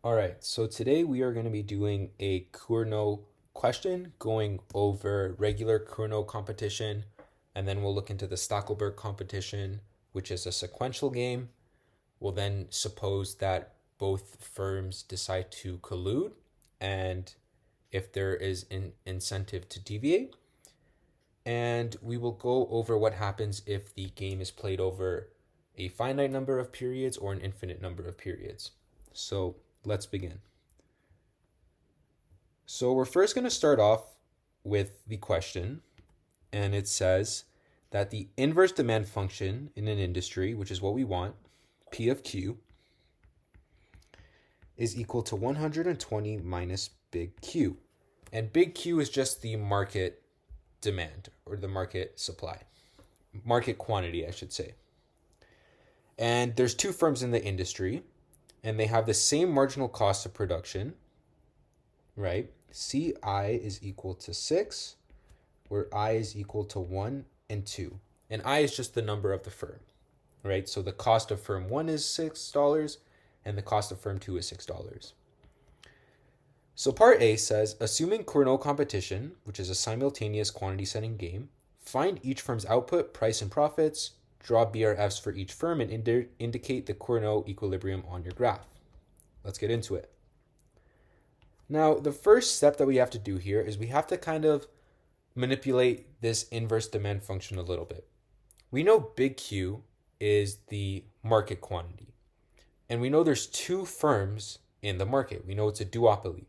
All right, so today we are going to be doing a Cournot question, going over regular Cournot competition, and then we'll look into the Stackelberg competition, which is a sequential game. We'll then suppose that both firms decide to collude, and if there is an incentive to deviate. And we will go over what happens if the game is played over a finite number of periods or an infinite number of periods. So let's begin. So we're first going to start off with the question, and it says that the inverse demand function in an industry, which is what we want, P of Q, is equal to 120 minus big Q. And big Q is just the market demand or the market supply, market quantity, I should say. And there's two firms in the industry, and they have the same marginal cost of production, right? CI is equal to 6, where I is equal to 1 and 2. And I is just the number of the firm, right? So the cost of firm 1 is $6, and the cost of firm 2 is $6. So part A says, assuming Cournot competition, which is a simultaneous quantity setting game, find each firm's output, price, and profits, draw BRFs for each firm, and indicate the Cournot equilibrium on your graph. Let's get into it. Now, the first step that we have to do here is we have to kind of manipulate this inverse demand function a little bit. We know big Q is the market quantity, and we know there's two firms in the market. We know it's a duopoly.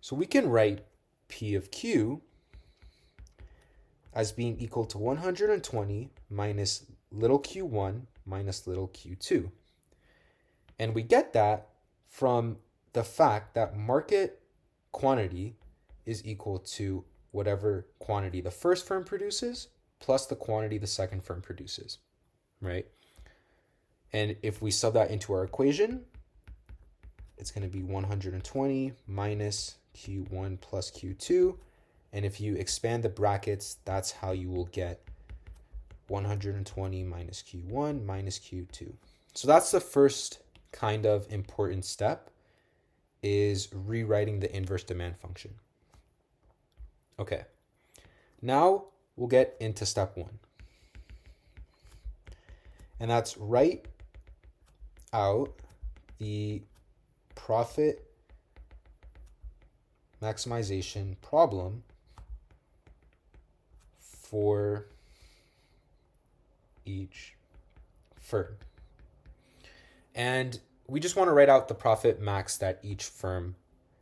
So we can write P of Q as being equal to 120 minus little q1 minus little q2. And we get that from the fact that market quantity is equal to whatever quantity the first firm produces plus the quantity the second firm produces, right? And if we sub that into our equation, it's going to be 120 minus q1 plus q2. And if you expand the brackets, that's how you will get 120 minus q1 minus q2. So that's the first kind of important step, is rewriting the inverse demand function. Okay, now we'll get into step 1. And that's write out the profit maximization problem for each firm. And we just want to write out the profit max that each firm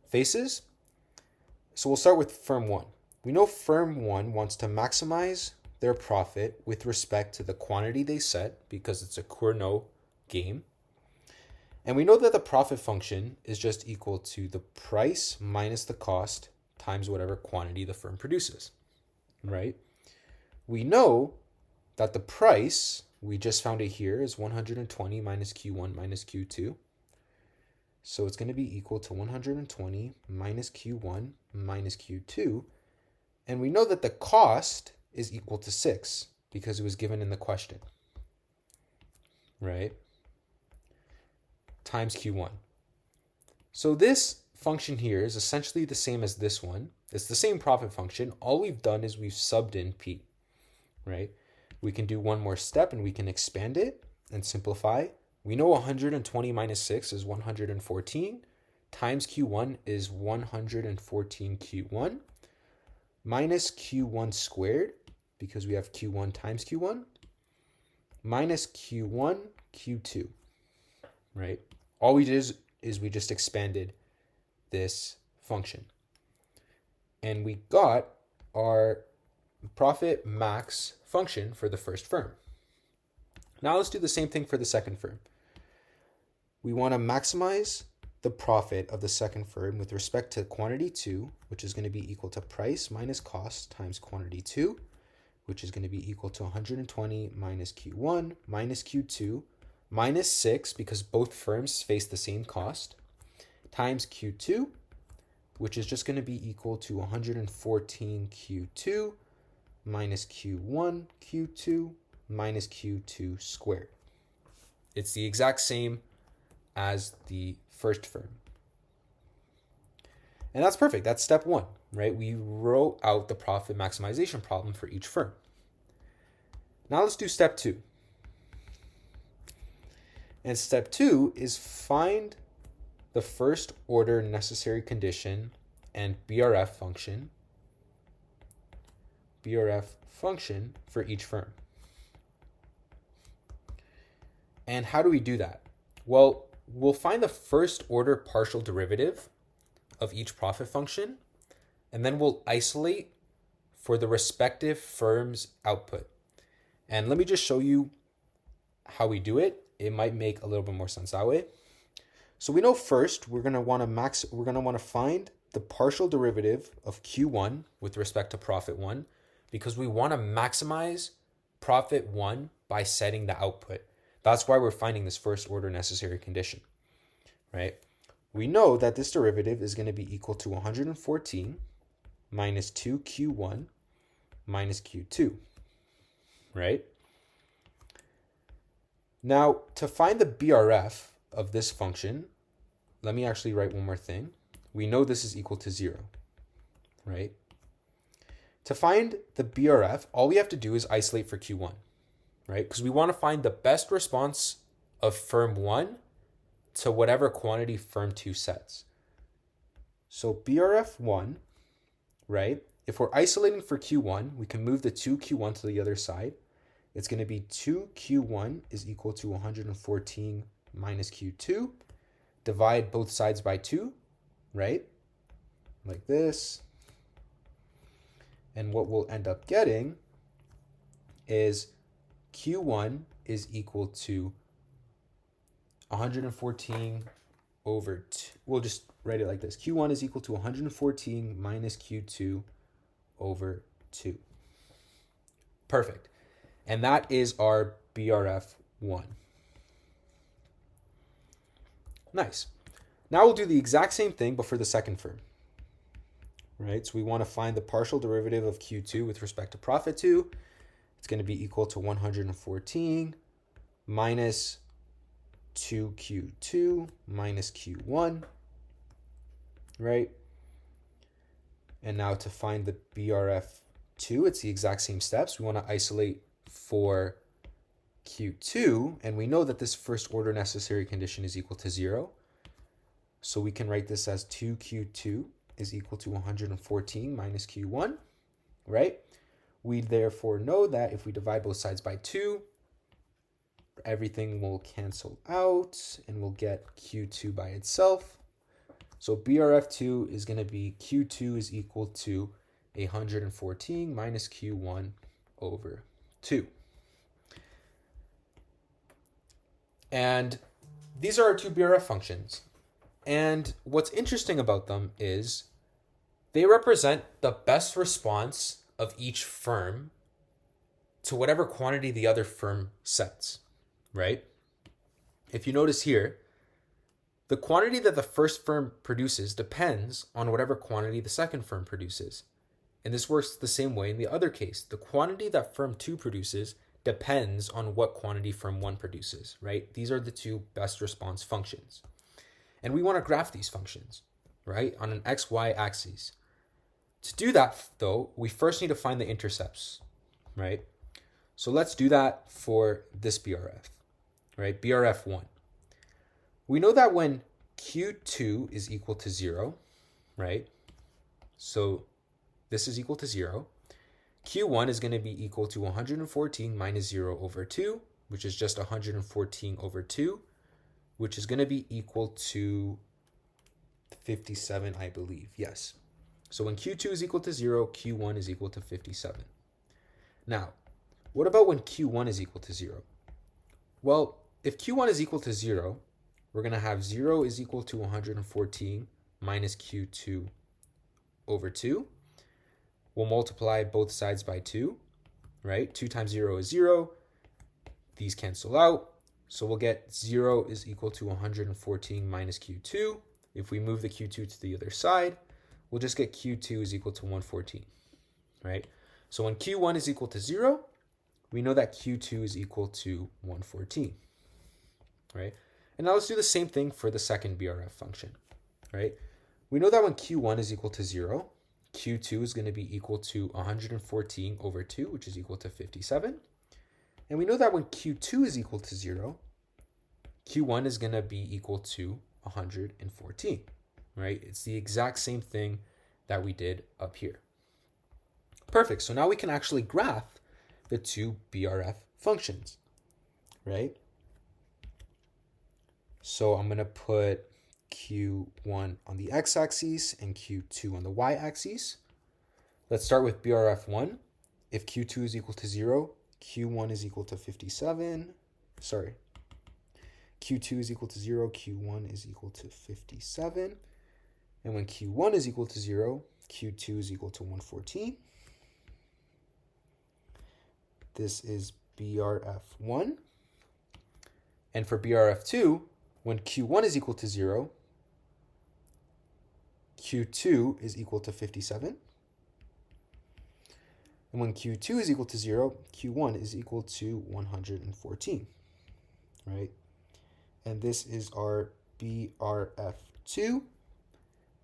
faces. So we'll start with firm 1. We know firm 1 wants to maximize their profit with respect to the quantity they set because it's a Cournot game. And we know that the profit function is just equal to the price minus the cost times whatever quantity the firm produces, right? We know that the price, we just found it here, is 120 minus q1 minus q2. So it's going to be equal to 120 minus q1 minus q2. And we know that the cost is equal to 6 because it was given in the question, right? Times q1. So this function here is essentially the same as this one. It's the same profit function. All we've done is we've subbed in p, right? We can do one more step and we can expand it and simplify. We know 120 minus 6 is 114 times q1 is 114 q1 minus q1 squared, because we have q1 times q1, minus q1 q2, right? All we did is we just expanded this function. And we got our profit max function for the first firm. Now let's do the same thing for the second firm. We want to maximize the profit of the second firm with respect to quantity 2, which is going to be equal to price minus cost times quantity 2, which is going to be equal to 120 minus q1 minus q2 minus 6, because both firms face the same cost, times q2, which is just going to be equal to 114 q2 minus q1 q2 minus q2 squared. It's the exact same as the first firm. And that's perfect. That's step one, right? We wrote out the profit maximization problem for each firm. Now let's do step two. And step two is find the first order necessary condition and BRF function for each firm. And how do we do that? Well, we'll find the first order partial derivative of each profit function, and then we'll isolate for the respective firm's output. And let me just show you how we do it. It might make a little bit more sense that way. So we know first we're going to want to find the partial derivative of Q1 with respect to profit 1, because we want to maximize profit 1 by setting the output. That's why we're finding this first order necessary condition, right? We know that this derivative is going to be equal to 114 minus 2Q1 minus Q2, right? Now, to find the BRF of this function, let me actually write one more thing. We know this is equal to 0, right? To find the BRF, all we have to do is isolate for Q1, right? Because we want to find the best response of firm 1 to whatever quantity firm 2 sets. So BRF1, right? If we're isolating for Q1, we can move the 2Q1 to the other side. It's going to be 2Q1 is equal to 114 minus Q2. Divide both sides by 2, right? Like this. And what we'll end up getting is Q1 is equal to 114 over 2. We'll just write it like this. Q1 is equal to 114 minus Q2 over 2. Perfect. And that is our BRF1. Nice. Now we'll do the exact same thing, but for the second firm. Right? So we want to find the partial derivative of Q2 with respect to profit 2. It's going to be equal to 114 minus 2Q2 minus Q1. Right? And now to find the BRF2, it's the exact same steps. We want to isolate for Q2, and we know that this first order necessary condition is equal to 0. So we can write this as 2Q2 is equal to 114 minus Q1, right? We therefore know that if we divide both sides by 2, everything will cancel out, and we'll get Q2 by itself. So BRF2 is going to be Q2 is equal to 114 minus Q1 over 2. And these are our two BRF functions. And what's interesting about them is they represent the best response of each firm to whatever quantity the other firm sets, right? If you notice here, the quantity that the first firm produces depends on whatever quantity the second firm produces. And this works the same way in the other case. The quantity that firm 2 produces depends on what quantity firm 1 produces, right? These are the two best response functions. And we want to graph these functions, right, on an XY axis. To do that, though, we first need to find the intercepts, right? So let's do that for this BRF, right? BRF1. We know that when Q2 is equal to 0, right? So this is equal to 0. Q1 is going to be equal to 114 minus 0 over 2, which is just 114 over 2, which is going to be equal to 57, I believe. Yes. So when Q2 is equal to 0, Q1 is equal to 57. Now, what about when Q1 is equal to 0? Well, if Q1 is equal to 0, we're going to have 0 is equal to 114 minus Q2 over 2. We'll multiply both sides by 2, right? 2 times 0 is 0. These cancel out. So we'll get 0 is equal to 114 minus Q2. If we move the Q2 to the other side, we'll just get Q2 is equal to 114, right? So when Q1 is equal to 0, we know that Q2 is equal to 114, right? And now let's do the same thing for the second BRF function, right? We know that when Q1 is equal to 0, Q2 is going to be equal to 114 over 2, which is equal to 57. And we know that when Q2 is equal to 0, Q1 is going to be equal to 114, right? It's the exact same thing that we did up here. Perfect. So now we can actually graph the two BRF functions, right? So I'm going to put Q1 on the x-axis and Q2 on the y-axis. Let's start with BRF1. If Q2 is equal to 0, Q1 is equal to 57. Sorry. Q2 is equal to 0, Q1 is equal to 57. And when Q1 is equal to 0, Q2 is equal to 114. This is BRF1. And for BRF2, when Q1 is equal to 0, Q2 is equal to 57. And when Q2 is equal to 0, Q1 is equal to 114, right? And this is our BRF2.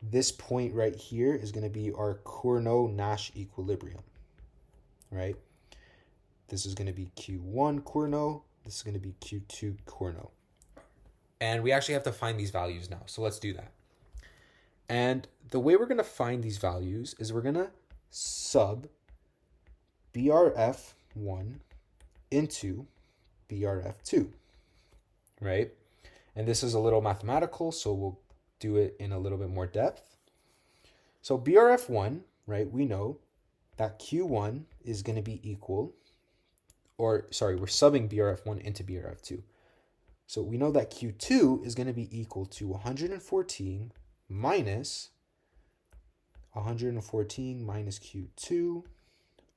This point right here is going to be our Cournot-Nash equilibrium, right? This is going to be Q1 Cournot. This is going to be Q2 Cournot. And we actually have to find these values now. So let's do that. And the way we're going to find these values is we're going to sub BRF1 into BRF2, right? And this is a little mathematical, so we'll do it in a little bit more depth. So BRF1, right, we know that Q1 is going to be equal, we're subbing BRF1 into BRF2. So we know that Q2 is going to be equal to 114 minus Q2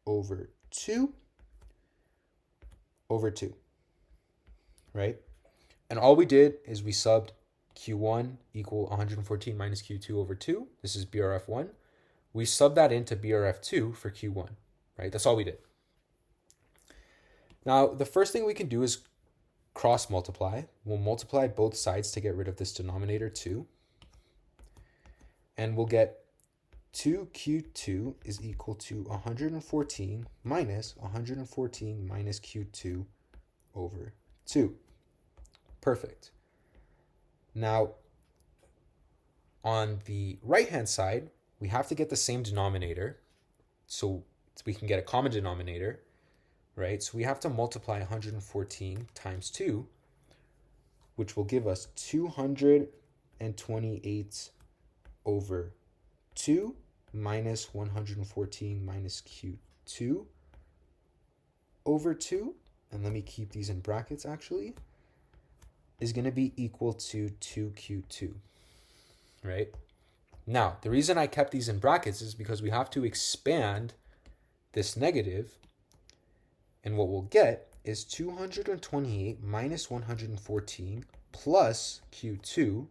over 2, right? And all we did is we subbed Q1 equal 114 minus Q2 over 2. This is BRF1. We subbed that into BRF2 for Q1, right? That's all we did. Now, the first thing we can do is cross multiply. We'll multiply both sides to get rid of this denominator 2. And we'll get 2Q2 is equal to 114 minus Q2 over 2. Perfect. Now, on the right-hand side, we have to get the same denominator so we can get a common denominator, right? So we have to multiply 114 times 2, which will give us 228 over 2 minus 114 minus Q2 over 2, and let me keep these in brackets actually, is going to be equal to 2Q2, right? Now, the reason I kept these in brackets is because we have to expand this negative, and what we'll get is 228 minus 114 plus Q2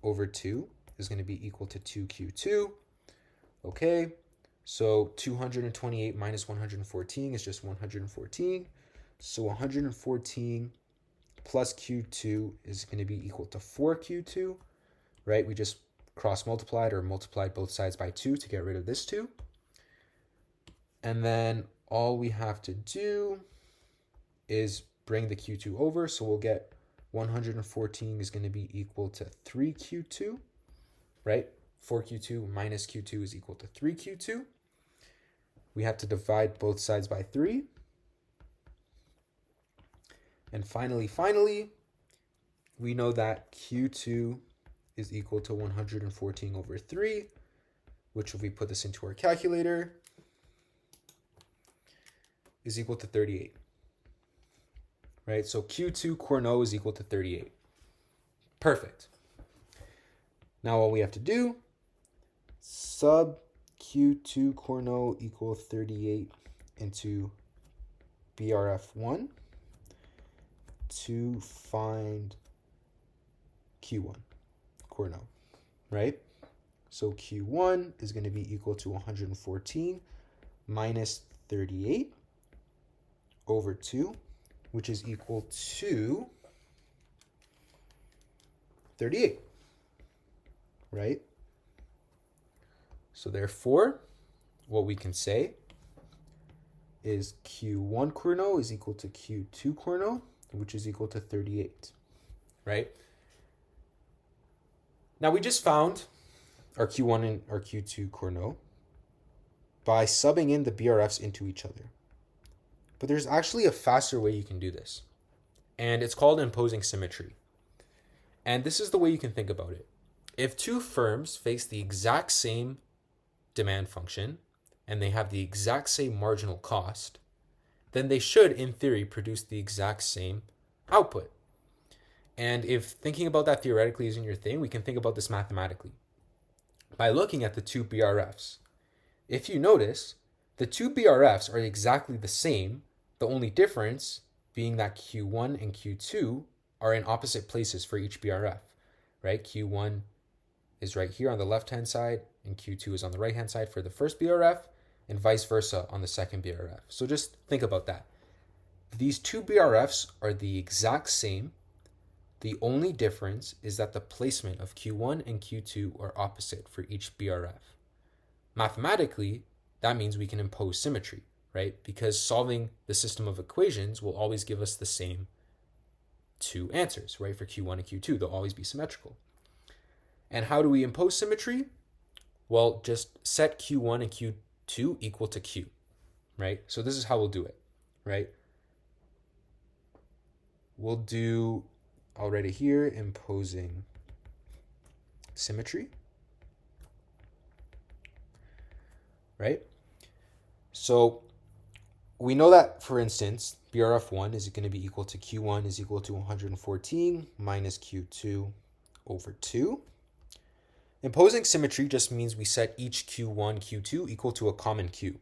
over 2 is going to be equal to 2Q2. Okay, so 228 minus 114 is just 114. So 114 plus Q2 is going to be equal to 4Q2, right? We just cross-multiplied or multiplied both sides by 2 to get rid of this 2. And then all we have to do is bring the Q2 over, so we'll get 114 is going to be equal to 3Q2, right? 4Q2 minus Q2 is equal to 3Q2. We have to divide both sides by 3. And finally, we know that Q2 is equal to 114 over 3, which if we put this into our calculator, is equal to 38. Right? So Q2 Cournot is equal to 38. Perfect. Now all we have to do, sub Q2 Cournot equal 38 into BRF1 to find Q1 Cournot, right? So Q1 is going to be equal to 114 minus 38 over 2, which is equal to 38, right? So therefore, what we can say is Q1 Cournot is equal to Q2 Cournot, which is equal to 38, right? Now we just found our Q1 and our Q2 Cournot by subbing in the BRFs into each other. But there's actually a faster way you can do this, and it's called imposing symmetry. And this is the way you can think about it. If two firms face the exact same demand function and they have the exact same marginal cost, then they should, in theory, produce the exact same output. And if thinking about that theoretically isn't your thing, we can think about this mathematically. By looking at the two BRFs, if you notice, the two BRFs are exactly the same, the only difference being that Q1 and Q2 are in opposite places for each BRF, right? Q1 is right here on the left-hand side, and Q2 is on the right-hand side for the first BRF, and vice versa on the second BRF. So just think about that. These two BRFs are the exact same. The only difference is that the placement of Q1 and Q2 are opposite for each BRF. Mathematically, that means we can impose symmetry, right? Because solving the system of equations will always give us the same two answers, right? For Q1 and Q2, they'll always be symmetrical. And how do we impose symmetry? Well, just set Q1 and Q2 equal to Q, right? So this is how we'll do it, right? We'll do already here imposing symmetry, right? So we know that, for instance, BRF1 is going to be equal to Q1 is equal to 114 minus Q2 over 2. Imposing symmetry just means we set each Q1, Q2 equal to a common Q.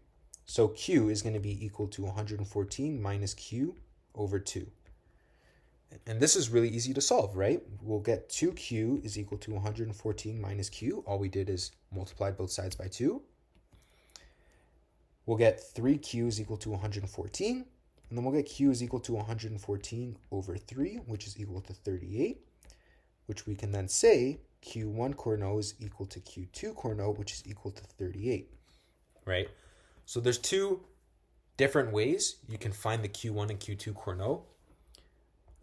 So Q is going to be equal to 114 minus Q over 2. And this is really easy to solve, right? We'll get 2Q is equal to 114 minus Q. All we did is multiply both sides by 2. We'll get 3Q is equal to 114. And then we'll get Q is equal to 114 over 3, which is equal to 38, which we can then say Q1 Cournot is equal to Q2 Cournot, which is equal to 38, right? So there's two different ways you can find the Q1 and Q2 Cournot.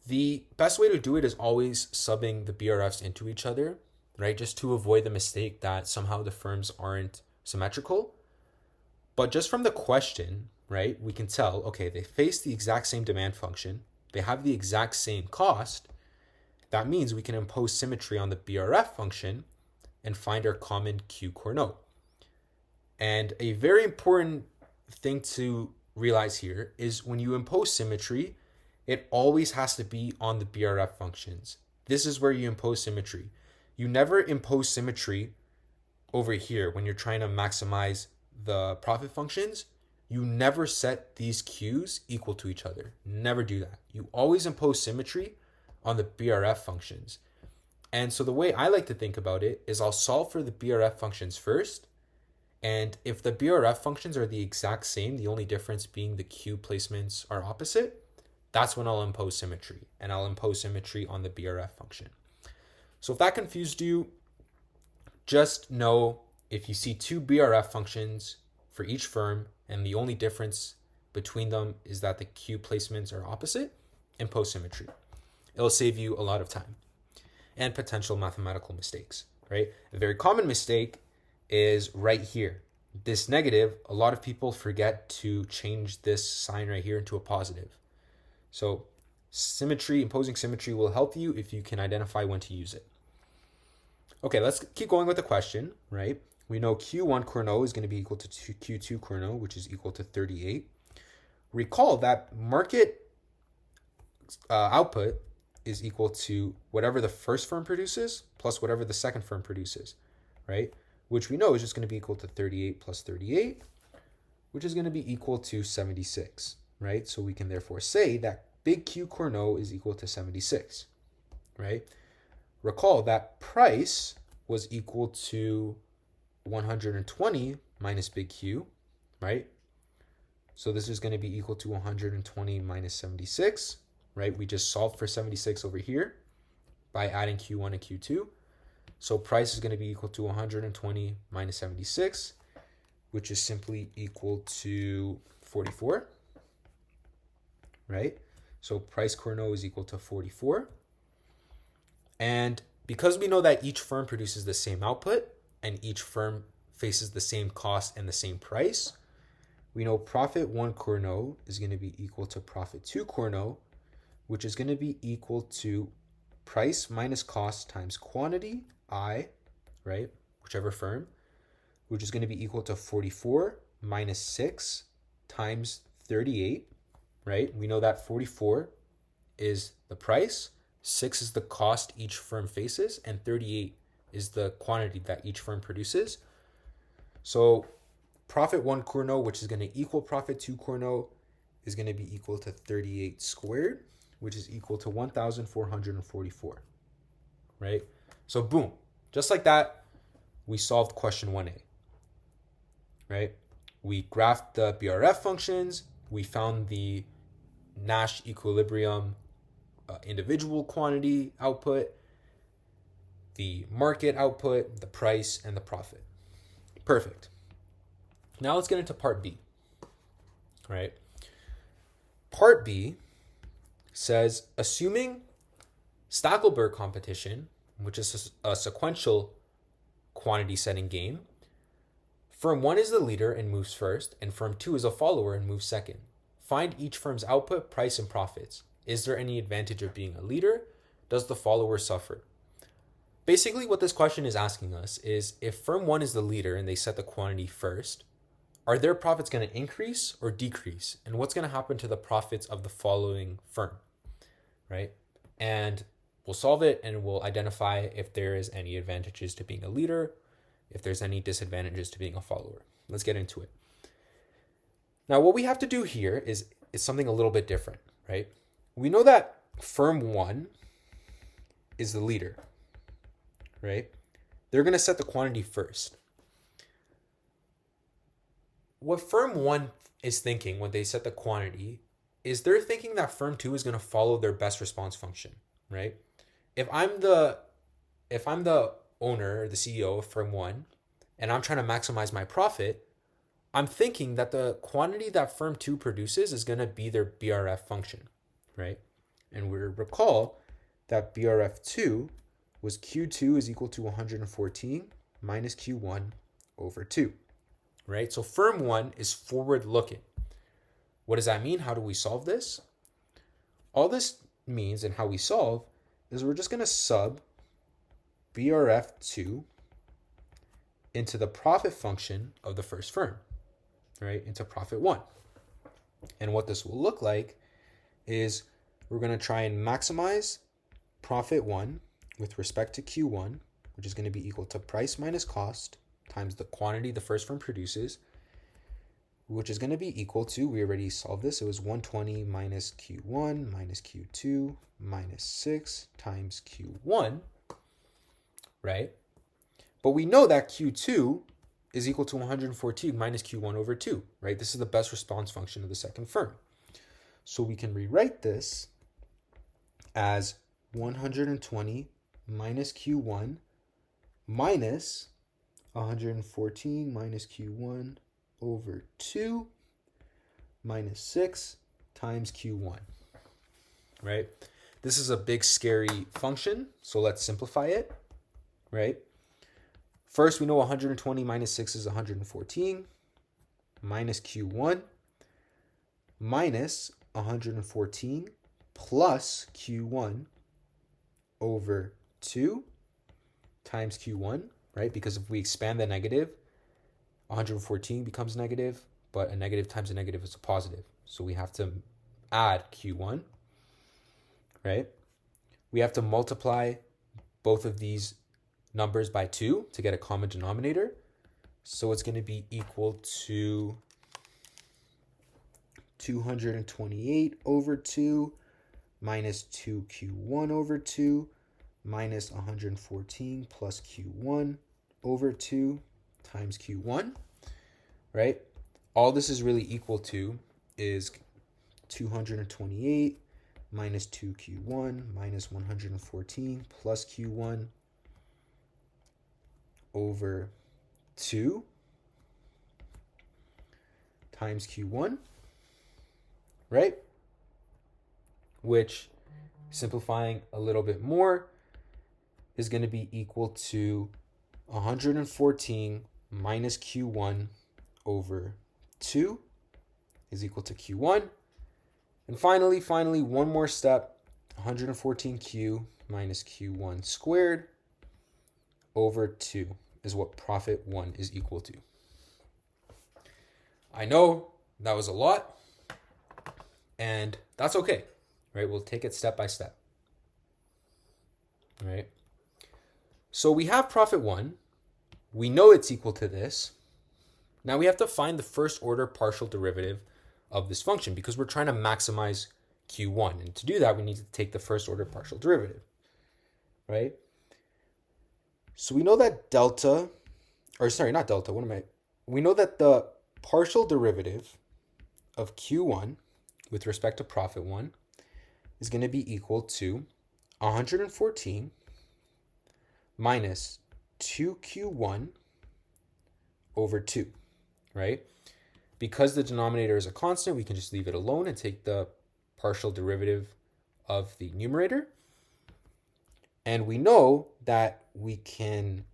The best way to do it is always subbing the BRFs into each other, right? Just to avoid the mistake that somehow the firms aren't symmetrical. But just from the question, right, we can tell, okay, they face the exact same demand function. They have the exact same cost. That means we can impose symmetry on the BRF function and find our common Q Cournot. And a very important thing to realize here is when you impose symmetry, it always has to be on the BRF functions. This is where you impose symmetry. You never impose symmetry over here when you're trying to maximize the profit functions. You never set these Q's equal to each other. Never do that. You always impose symmetry on the BRF functions. And so the way I like to think about it is I'll solve for the BRF functions first. And if the BRF functions are the exact same, the only difference being the Q placements are opposite, that's when I'll impose symmetry. And I'll impose symmetry on the BRF function. So if that confused you, just know if you see two BRF functions for each firm and the only difference between them is that the Q placements are opposite, impose symmetry. It'll save you a lot of time and potential mathematical mistakes, right? A very common mistake is right here. This negative, a lot of people forget to change this sign right here into a positive. So symmetry, imposing symmetry will help you if you can identify when to use it. Okay, let's keep going with the question, right? We know Q1 Cournot is going to be equal to Q2 Cournot, which is equal to 38. Recall that market output is equal to whatever the first firm produces plus whatever the second firm produces, right? Which we know is just going to be equal to 38 plus 38, which is going to be equal to 76, right? So we can therefore say that big Q Cournot is equal to 76, right? Recall that price was equal to 120 minus big Q, right? So this is going to be equal to 120 minus 76, right? We just solved for 76 over here by adding Q1 and Q2. So price is going to be equal to 120 minus 76, which is simply equal to 44, right? So price Cournot is equal to 44. And because we know that each firm produces the same output and each firm faces the same cost and the same price, we know profit 1 Cournot is going to be equal to profit 2 Cournot, which is going to be equal to price minus cost times quantity, I, right, whichever firm, which is going to be equal to 44 minus 6 times 38, right? We know that 44 is the price, 6 is the cost each firm faces, and 38 is the quantity that each firm produces. So profit 1 Cournot, which is going to equal profit 2 Cournot, is going to be equal to 38 squared, which is equal to 1,444, right? So boom, just like that, we solved question 1A, right? We graphed the BRF functions, we found the Nash equilibrium individual quantity output, the market output, the price, and the profit. Perfect. Now let's get into part B, right? Part B says, assuming Stackelberg competition, which is a sequential quantity setting game, firm 1 is the leader and moves first, and firm 2 is a follower and moves second. Find each firm's output, price, and profits. Is there any advantage of being a leader? Does the follower suffer? Basically, what this question is asking us is, if firm 1 is the leader and they set the quantity first, are their profits going to increase or decrease? And what's going to happen to the profits of the following firm, right? And we'll solve it and we'll identify if there is any advantages to being a leader, if there's any disadvantages to being a follower. Let's get into it. Now, what we have to do here is something a little bit different, right? We know that firm 1 is the leader, right? They're going to set the quantity first. What firm 1 is thinking when they set the quantity is they're thinking that firm 2 is going to follow their best response function, right? If I'm the owner or the CEO of firm 1 and I'm trying to maximize my profit, I'm thinking that the quantity that firm 2 produces is going to be their BRF function, right? And we recall that BRF2 was Q2 is equal to 114 minus Q1 over 2, right? So firm 1 is forward looking. What does that mean? How do we solve this? All this means and how we solve is we're just going to sub BRF2 into the profit function of the first firm, right? Into profit 1. And what this will look like is we're going to try and maximize profit 1 with respect to Q1, which is going to be equal to price minus cost times the quantity the first firm produces, which is going to be equal to, we already solved this, it was 120 minus Q1 minus Q2 minus 6 times Q1, right? But we know that Q2 is equal to 114 minus Q1 over 2, right? This is the best response function of the second firm. So we can rewrite this as 120 minus Q1 minus 114 minus Q1 over 2 minus 6 times Q1, right? This is a big, scary function, so let's simplify it, right? First, we know 120 minus 6 is 114 minus Q1 minus 114 plus Q1 over 2 times Q1, right? Because if we expand the negative, 114 becomes negative, but a negative times a negative is a positive. So we have to add Q1, right? We have to multiply both of these numbers by 2 to get a common denominator. So it's going to be equal to 228 over 2 minus 2Q1 over 2 minus 114 plus Q1 over 2 times Q1, right? All this is really equal to is 228 minus 2Q1 minus 114 plus Q1 over 2 times Q1, right? Which, simplifying a little bit more, is going to be equal to 114 minus Q1 over 2 is equal to Q1. And finally, one more step, 114Q minus Q1 squared over 2 is what profit 1 is equal to. I know that was a lot, and that's okay, right? We'll take it step by step, right? So we have profit 1. We know it's equal to this. Now we have to find the first order partial derivative of this function because we're trying to maximize Q1. And to do that, we need to take the first order partial derivative, right? So we know that we know that the partial derivative of Q1 with respect to profit 1 is going to be equal to 114 minus 2Q1 over 2, right? Because the denominator is a constant, we can just leave it alone and take the partial derivative of the numerator. And we know that we can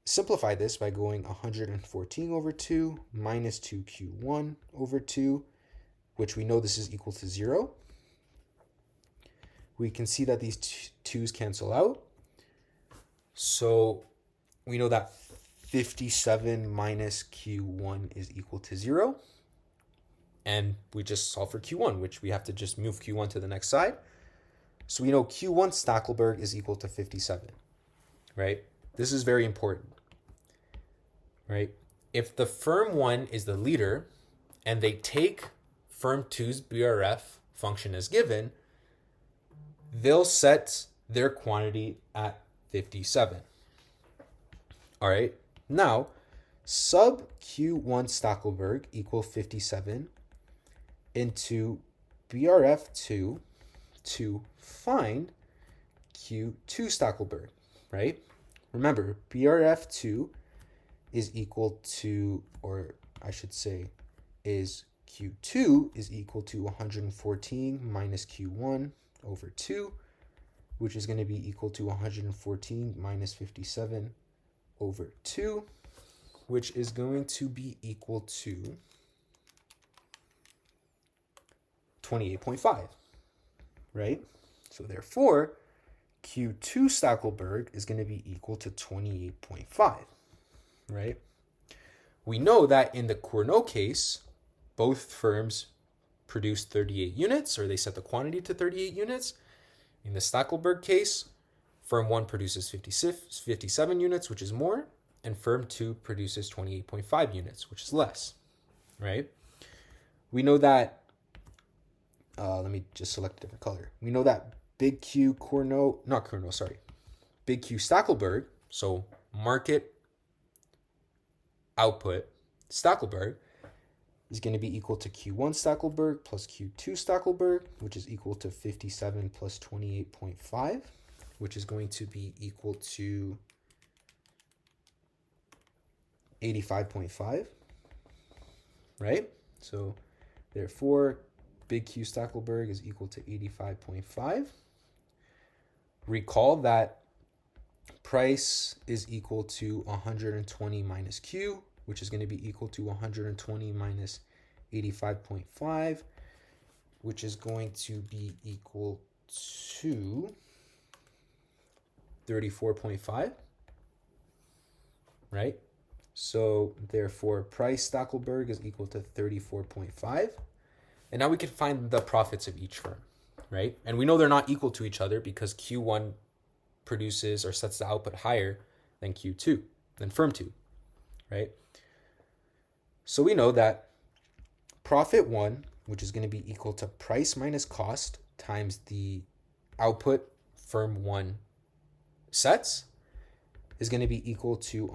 simplify this by going 114 over 2 minus 2Q1 over 2, which we know this is equal to 0. We can see that these 2's cancel out. So we know that 57 minus Q1 is equal to 0. And we just solve for Q1, which we have to just move Q1 to the next side. So we know Q1 Stackelberg is equal to 57, right? This is very important, right? If the firm 1 is the leader and they take firm 2's BRF function as given, they'll set their quantity at 57. All right. Now, sub Q1 Stackelberg equal 57 into BRF2 to find Q2 Stackelberg, right? Remember, BRF2 is equal to, or I should say, is Q2 is equal to 114 minus Q1 over 2, which is going to be equal to 114 minus 57 over 2, which is going to be equal to 28.5, right? So therefore, Q2 Stackelberg is going to be equal to 28.5, right? We know that in the Cournot case, both firms produce 38 units, or they set the quantity to 38 units. In the Stackelberg case, firm 1 produces 57 units, which is more, and firm 2 produces 28.5 units, which is less, right? We know that, let me just select a different color. We know that big Q Stackelberg, so market output Stackelberg, is going to be equal to Q1 Stackelberg plus Q2 Stackelberg, which is equal to 57 plus 28.5, which is going to be equal to 85.5, right? So therefore, big Q Stackelberg is equal to 85.5. Recall that price is equal to 120 minus Q, which is going to be equal to 120 minus 85.5, which is going to be equal to 34.5, right? So therefore, price Stackelberg is equal to 34.5. And now we can find the profits of each firm, right? And we know they're not equal to each other because Q1 produces or sets the output higher than Q2, than firm 2, right? So we know that profit 1, which is going to be equal to price minus cost times the output firm 1 sets, is going to be equal to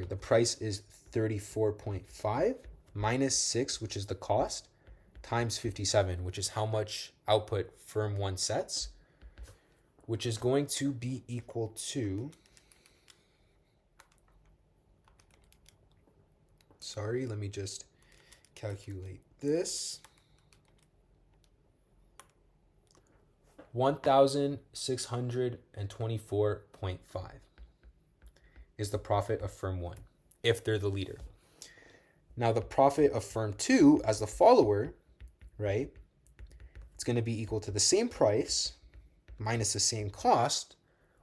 the price is 34.5 minus 6, which is the cost, times 57, which is how much output firm 1 sets, which is going to be equal to, sorry, let me just calculate this, 1,624.5 is the profit of firm 1, if they're the leader. Now the profit of firm 2 as the follower, right, it's going to be equal to the same price minus the same cost,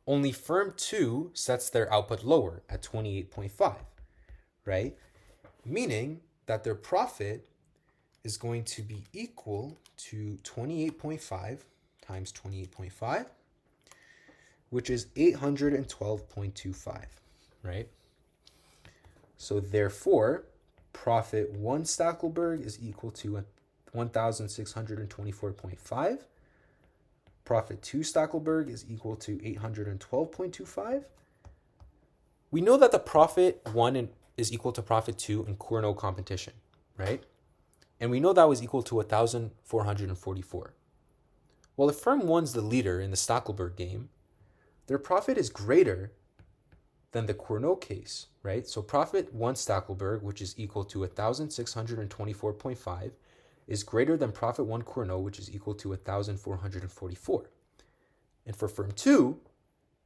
only firm 2 sets their output lower at 28.5, right? Meaning that their profit is going to be equal to 28.5 times 28.5, which is 812.25, right? So therefore, profit 1 Stackelberg is equal to 1,624.5. Profit 2 Stackelberg is equal to 812.25. We know that the profit 1 is equal to profit 2 in Cournot competition, right? And we know that was equal to 1,444. Well, if firm 1's the leader in the Stackelberg game, their profit is greater than the Cournot case, right? So profit 1 Stackelberg, which is equal to 1,624.5, is greater than profit 1 Cournot, which is equal to 1,444. And for firm 2,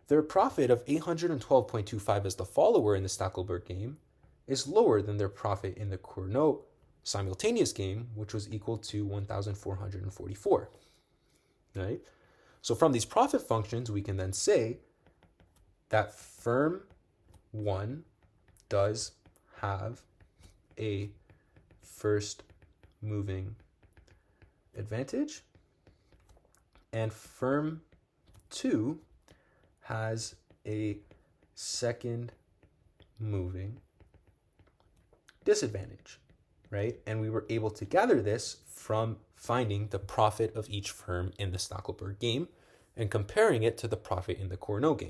their profit of 812.25 as the follower in the Stackelberg game is lower than their profit in the Cournot simultaneous game, which was equal to 1,444, right? So from these profit functions, we can then say that firm 1 does have a first moving advantage, and firm 2 has a second moving disadvantage, right? And we were able to gather this from finding the profit of each firm in the Stackelberg game and comparing it to the profit in the Cournot game.